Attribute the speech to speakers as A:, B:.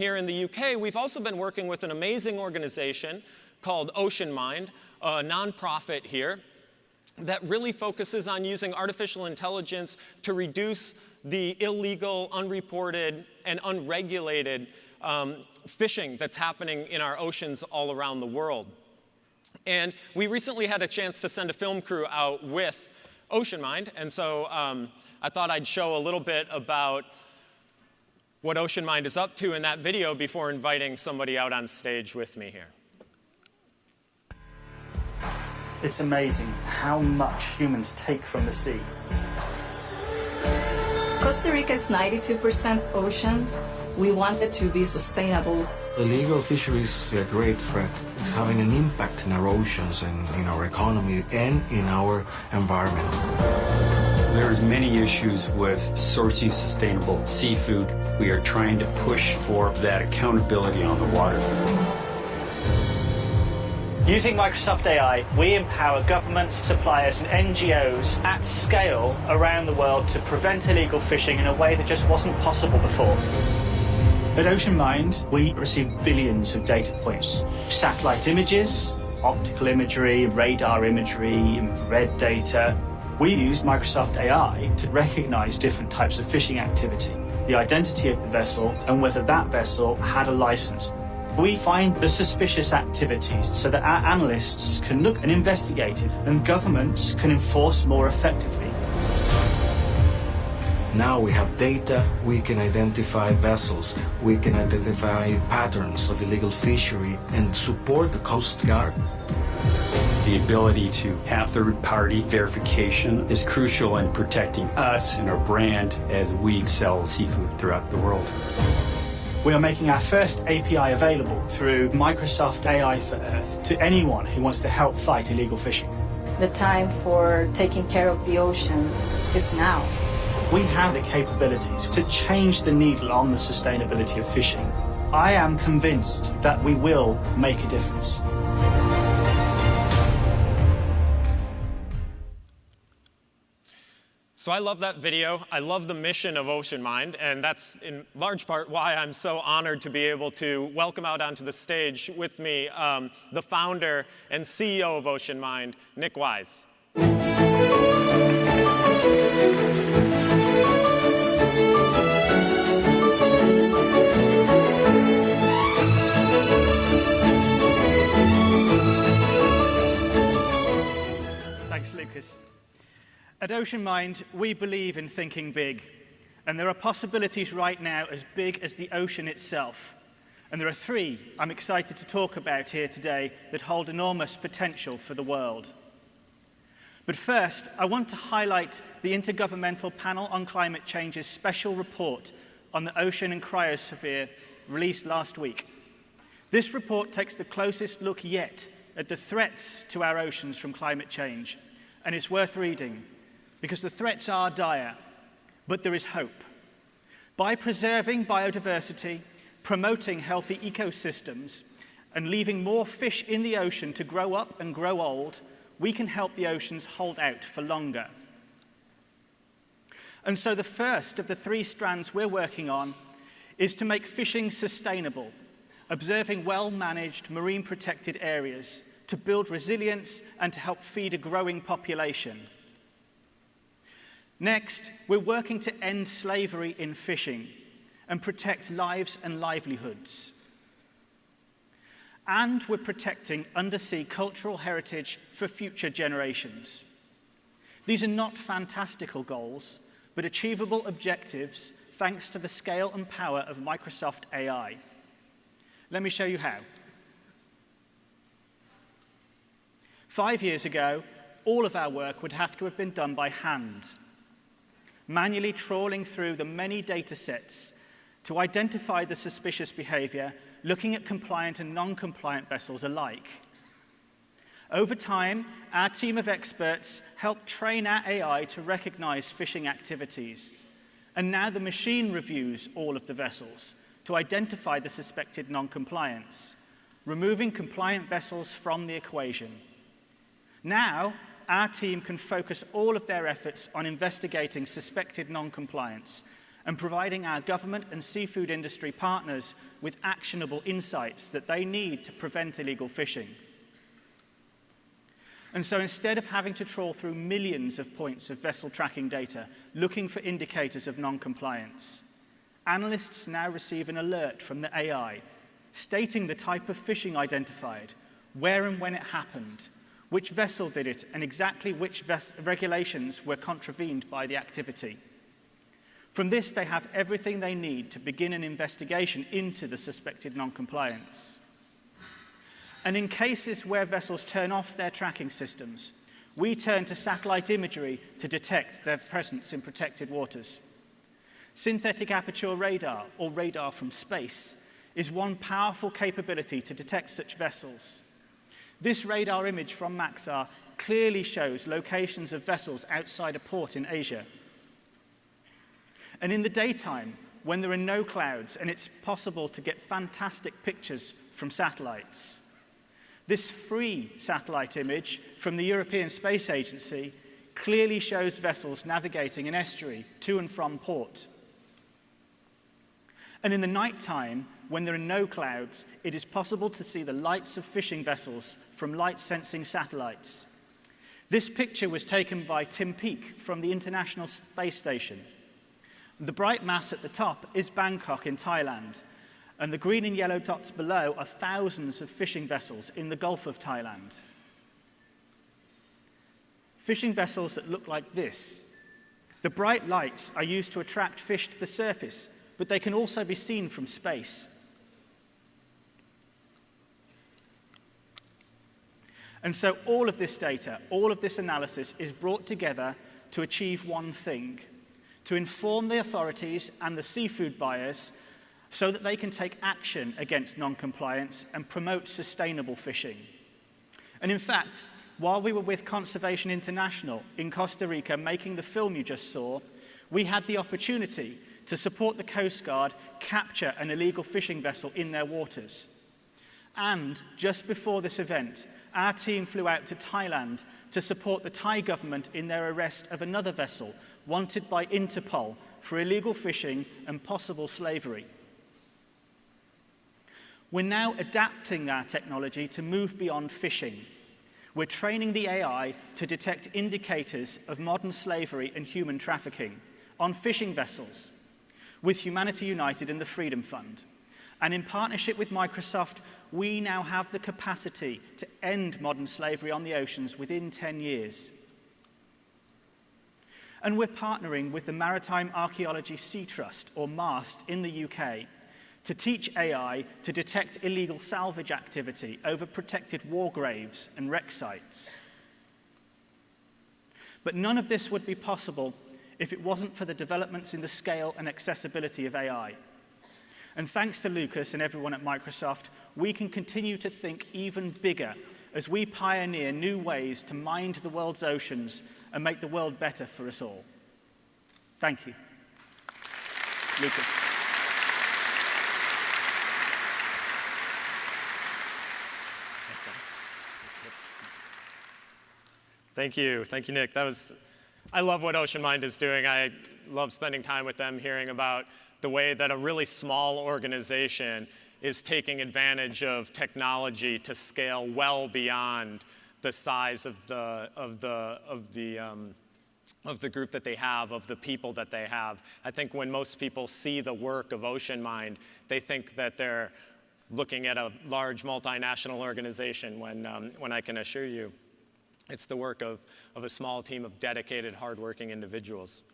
A: Here in the UK, we've also been working with an amazing organization called Ocean Mind, a nonprofit here, that really focuses on using artificial intelligence to reduce the illegal, unreported, and unregulated fishing that's happening in our oceans all around the world. And we recently had a chance to send a film crew out with Ocean Mind, and so I thought I'd show a little bit about what Ocean Mind is up to in that video before inviting somebody out on stage with me here.
B: It's amazing how much humans take from the sea.
C: Costa Rica's 92% oceans. We want it to be sustainable.
D: Illegal fisheries are a great threat. It's having an impact in our oceans and in our economy and in our environment.
E: There's many issues with sourcing sustainable seafood. We are trying to push for that accountability on the water.
F: Using Microsoft AI, we empower governments, suppliers, and NGOs at scale around the world to prevent illegal fishing in a way that just wasn't possible before.
B: At Ocean Mind, we receive billions of data points. Satellite images, optical imagery, radar imagery, infrared data. We use Microsoft AI to recognize different types of fishing activity, the identity of the vessel, and whether that vessel had a license. We find the suspicious activities so that our analysts can look and investigate it, and governments can enforce more effectively.
D: Now we have data, we can identify vessels, we can identify patterns of illegal fishery and support the Coast Guard.
E: The ability to have third-party verification is crucial in protecting us and our brand as we sell seafood throughout the world.
B: We are making our first API available through Microsoft AI for Earth to anyone who wants to help fight illegal fishing.
C: The time for taking care of the oceans is now.
B: We have the capabilities to change the needle on the sustainability of fishing. I am convinced that we will make a difference.
A: So I love that video. I love the mission of Ocean Mind, and that's in large part why I'm so honored to be able to welcome out onto the stage with me the founder and CEO of Ocean Mind, Nick Wise.
G: Thanks, Lucas. At Ocean Mind, we believe in thinking big, and there are possibilities right now as big as the ocean itself. And there are three I'm excited to talk about here today that hold enormous potential for the world. But first, I want to highlight the Intergovernmental Panel on Climate Change's special report on the ocean and cryosphere released last week. This report takes the closest look yet at the threats to our oceans from climate change, and it's worth reading, because the threats are dire, but there is hope. By preserving biodiversity, promoting healthy ecosystems, and leaving more fish in the ocean to grow up and grow old, we can help the oceans hold out for longer. And so the first of the three strands we're working on is to make fishing sustainable, observing well-managed marine protected areas to build resilience and to help feed a growing population. Next, we're working to end slavery in fishing and protect lives and livelihoods. And we're protecting undersea cultural heritage for future generations. These are not fantastical goals, but achievable objectives thanks to the scale and power of Microsoft AI. Let me show you how. 5 years ago, all of our work would have to have been done by hand, manually trawling through the many data sets to identify the suspicious behavior, looking at compliant and non-compliant vessels alike. Over time, our team of experts helped train our AI to recognize fishing activities. And now the machine reviews all of the vessels to identify the suspected non-compliance, removing compliant vessels from the equation. Now, our team can focus all of their efforts on investigating suspected non-compliance and providing our government and seafood industry partners with actionable insights that they need to prevent illegal fishing. And so instead of having to trawl through millions of points of vessel tracking data looking for indicators of non-compliance, analysts now receive an alert from the AI stating the type of fishing identified, where and when it happened, which vessel did it, and exactly which regulations were contravened by the activity. From this, they have everything they need to begin an investigation into the suspected non-compliance. And in cases where vessels turn off their tracking systems, we turn to satellite imagery to detect their presence in protected waters. Synthetic aperture radar, or radar from space, is one powerful capability to detect such vessels. This radar image from Maxar clearly shows locations of vessels outside a port in Asia. And in the daytime, when there are no clouds and it's possible to get fantastic pictures from satellites, this free satellite image from the European Space Agency clearly shows vessels navigating an estuary to and from port. And in the nighttime, when there are no clouds, it is possible to see the lights of fishing vessels from light-sensing satellites. This picture was taken by Tim Peake from the International Space Station. The bright mass at the top is Bangkok in Thailand, and the green and yellow dots below are thousands of fishing vessels in the Gulf of Thailand. Fishing vessels that look like this. The bright lights are used to attract fish to the surface, but they can also be seen from space. And so all of this data, all of this analysis is brought together to achieve one thing: to inform the authorities and the seafood buyers so that they can take action against non-compliance and promote sustainable fishing. And in fact, while we were with Conservation International in Costa Rica making the film you just saw, we had the opportunity to support the Coast Guard capture an illegal fishing vessel in their waters. And just before this event, our team flew out to Thailand to support the Thai government in their arrest of another vessel wanted by Interpol for illegal fishing and possible slavery. We're now adapting our technology to move beyond fishing. We're training the AI to detect indicators of modern slavery and human trafficking on fishing vessels with Humanity United and the Freedom Fund. And in partnership with Microsoft, we now have the capacity to end modern slavery on the oceans within 10 years. And we're partnering with the Maritime Archaeology Sea Trust, or MAST, in the UK, to teach AI to detect illegal salvage activity over protected war graves and wreck sites. But none of this would be possible if it wasn't for the developments in the scale and accessibility of AI. And thanks to Lucas and everyone at Microsoft, we can continue to think even bigger as we pioneer new ways to mind the world's oceans and make the world better for us all. Thank you. Lucas.
A: Thank you, Nick. I love what OceanMind is doing. I love spending time with them, hearing about the way that a really small organization is taking advantage of technology to scale well beyond the size of the group that they have, of the people that they have. I think when most people see the work of OceanMind, they think that they're looking at a large multinational organization when I can assure you it's the work of a small team of dedicated, hardworking individuals.